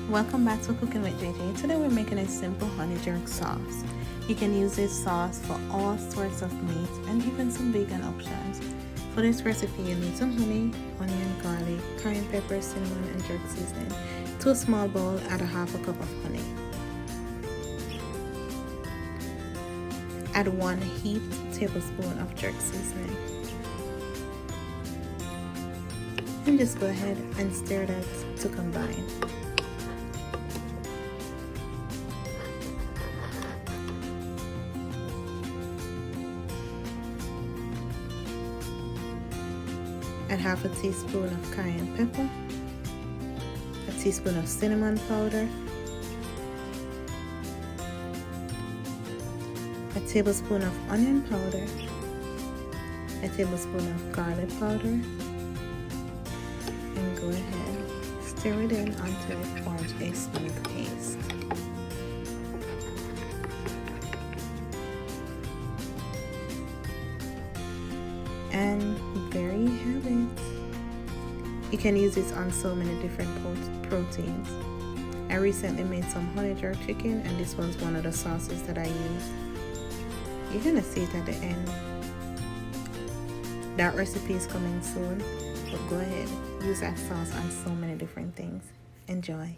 Welcome back to Cooking with JJ. Today we're making a simple honey jerk sauce. You can use this sauce for all sorts of meats and even some vegan options. For this recipe you need some honey, onion, garlic, cayenne pepper, cinnamon and jerk seasoning. To a small bowl, add a half a cup of honey. Add 1 heaped tablespoon of jerk seasoning. And just go ahead and stir that to combine. Add half a teaspoon of cayenne pepper, a teaspoon of cinnamon powder, a tablespoon of onion powder, a tablespoon of garlic powder, and go ahead, stir it in until it forms a smooth paste. And there you have it. You can use this on so many different proteins. I recently made some honey jerk chicken and this was one of the sauces that I used. You're gonna see it at the end. That recipe is coming soon, but go ahead, use that sauce on so many different things. Enjoy.